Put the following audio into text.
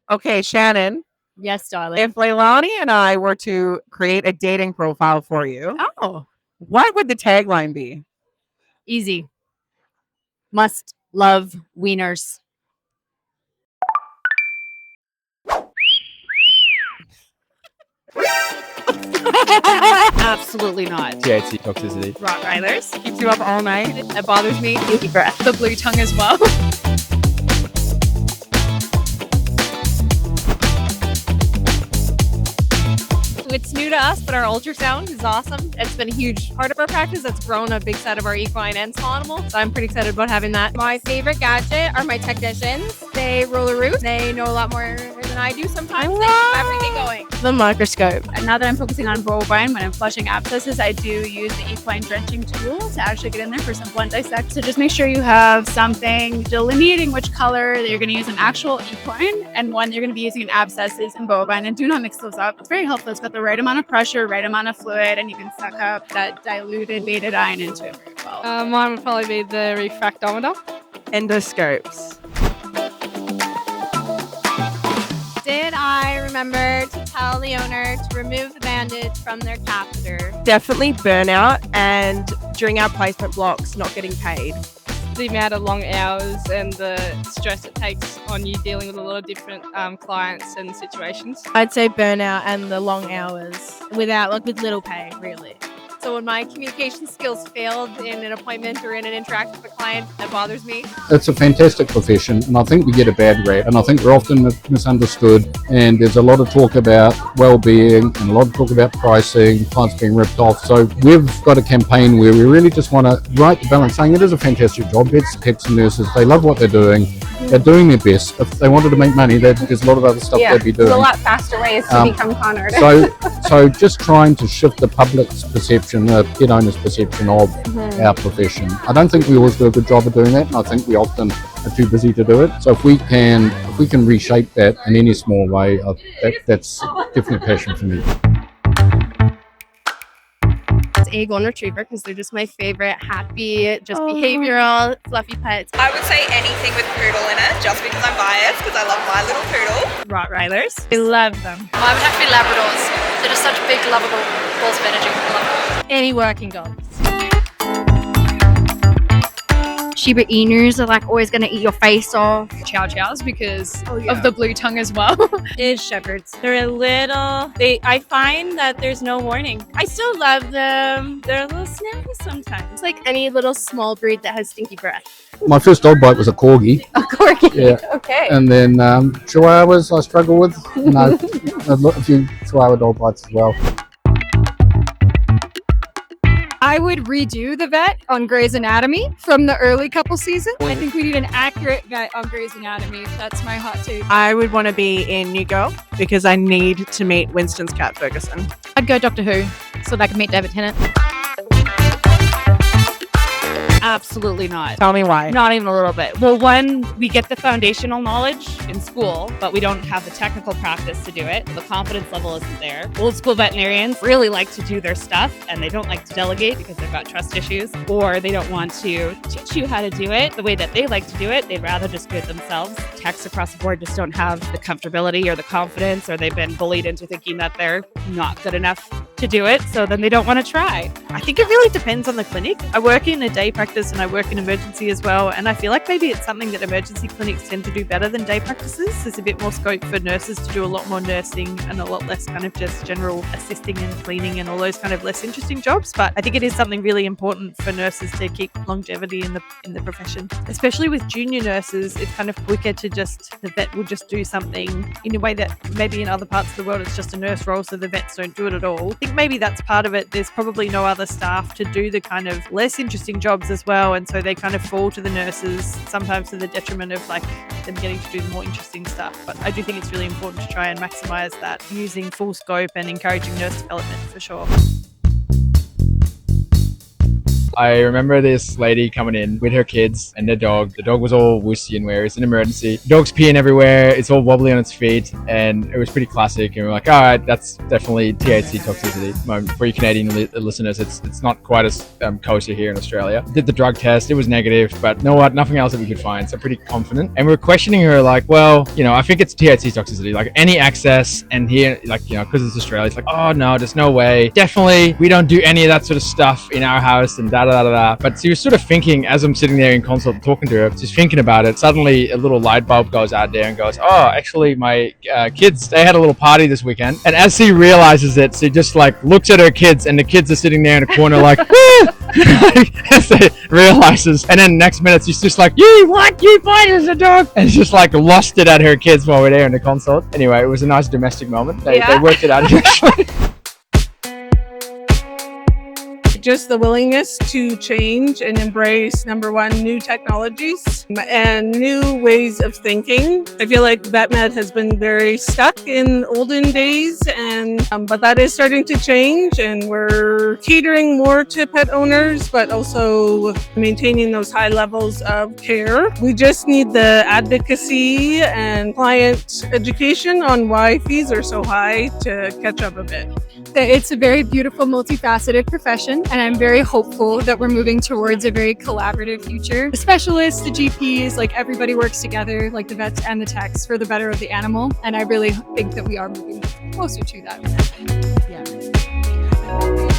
Okay, Shannon, Yes, darling. if Leilani and I were to create a dating profile for you, Oh, what would the tagline be? easy. Must love wieners. Absolutely not. THC toxicity. Rottweilers. Keeps you up all night? That bothers me. Stinky breath. The blue tongue as well. It's new to us, but our ultrasound is awesome. It's been a huge part of our practice. That's grown a big side of our equine and small animal. So I'm pretty excited about having that. My favorite gadget are my technicians. They roll a root. They know a lot more than I do sometimes. They keep everything going. The microscope. And now that I'm focusing on bovine, when I'm flushing abscesses, I do use the equine drenching tool to actually get in there for some blunt dissect. So just make sure you have something delineating which color that you're going to use an actual equine and one you're going to be using in abscesses and bovine, and do not mix those up. It's very helpful. It's got the right amount of pressure, right amount of fluid, and you can suck up that diluted betadine into it very well. Mine would probably be the refractometer. Endoscopes. Did I remember to tell the owner to remove the bandage from their catheter? Definitely burnout, and during our placement blocks, not getting paid. The amount of long hours and the stress it takes on you dealing with a lot of different clients and situations. I'd say burnout and the long hours with little pay, really. So when my communication skills failed in an appointment or in an interaction with a client, that bothers me. It's a fantastic profession, and I think we get a bad rap, and I think we're often misunderstood, and there's a lot of talk about well-being and a lot of talk about pricing, clients being ripped off. So we've got a campaign where we really just want to right the balance, saying it is a fantastic job. Vets, techs and nurses, they love what they're doing. They're doing their best. If they wanted to make money, there's a lot of other stuff they'd be doing. There's a lot faster ways to become con artists. So just trying to shift the public's perception, the pet owner's perception of our profession. I don't think we always do a good job of doing that, and I think we often are too busy to do it. So if we can reshape that in any small way, that's definitely a passion for me. A golden retriever, because they're just my favorite, happy, just behavioral, fluffy pets. I would say anything with poodle in it, just because I'm biased, because I love my little poodle. Rottweilers. I love them. I would have to be Labradors. They're just such big, lovable balls of energy. I love them. Any working dogs. Shiba Inus are always going to eat your face off. Chow chows because of the blue tongue as well. Is shepherds. They're a little, I find that there's no warning. I still love them. They're a little snappy sometimes. It's like any little small breed that has stinky breath. My first dog bite was a corgi. A corgi? Yeah. Okay. And then chihuahuas I struggle with. A few chihuahua dog bites as well. I would redo the vet on Grey's Anatomy from the early couple seasons. I think we need an accurate vet on Grey's Anatomy. That's my hot take. I would want to be in New Girl because I need to meet Winston's cat Ferguson. I'd go Doctor Who so that I can meet David Tennant. Absolutely not. Tell me why. Not even a little bit. Well, one, we get the foundational knowledge in school, but we don't have the technical practice to do it. The confidence level isn't there. Old school veterinarians really like to do their stuff, and they don't like to delegate because they've got trust issues, or they don't want to teach you how to do it the way that they like to do it. They'd rather just do it themselves. Techs across the board just don't have the comfortability or the confidence, or they've been bullied into thinking that they're not good enough to do it, so then they don't want to try. I think it really depends on the clinic. I work in a day practice and I work in emergency as well, and I feel like maybe it's something that emergency clinics tend to do better than day practices. There's a bit more scope for nurses to do a lot more nursing and a lot less kind of just general assisting and cleaning and all those kind of less interesting jobs. But I think it is something really important for nurses to keep longevity in the profession, especially with junior nurses. It's kind of quicker to the vet will just do something in a way that maybe in other parts of the world it's just a nurse role, so the vets don't do it at all. I think maybe that's part of it. There's probably no other staff to do the kind of less interesting jobs as well, and so they kind of fall to the nurses, sometimes to the detriment of them getting to do the more interesting stuff. But I do think it's really important to try and maximize that using full scope and encouraging nurse development for sure. I remember this lady coming in with her kids and their dog. The dog was all woosy and weary. It's an emergency. The dog's peeing everywhere. It's all wobbly on its feet, and it was pretty classic. And we're like, all right, that's definitely THC toxicity. For you Canadian listeners, it's not quite as kosher here in Australia. Did the drug test. It was negative, but you know what? Nothing else that we could find. So pretty confident. And we were questioning her like, well, you know, I think it's THC toxicity. Like any access, and here, like, you know, because it's Australia, it's like, oh no, there's no way. Definitely, we don't do any of that sort of stuff in our house and da da da da. But she was sort of thinking, as I'm sitting there in consult talking to her, she's thinking about it. Suddenly, a little light bulb goes out there and goes, oh, actually, my kids, they had a little party this weekend. And as she realizes it, she just like looks at her kids, and the kids are sitting there in a corner like, as they realizes, and then next minute she's just like, you fight as a dog, and she's just like lost it at her kids while we're there in the consult. Anyway, it was a nice domestic moment. They worked it out eventually. Just the willingness to change and embrace, number one, new technologies and new ways of thinking. I feel like VetMed has been very stuck in olden days, and but that is starting to change, and we're catering more to pet owners, but also maintaining those high levels of care. We just need the advocacy and client education on why fees are so high to catch up a bit. It's a very beautiful, multifaceted profession, and I'm very hopeful that we're moving towards a very collaborative future. The specialists, the GPs, like everybody works together, like the vets and the techs, for the better of the animal, and I really think that we are moving closer to that. Yeah.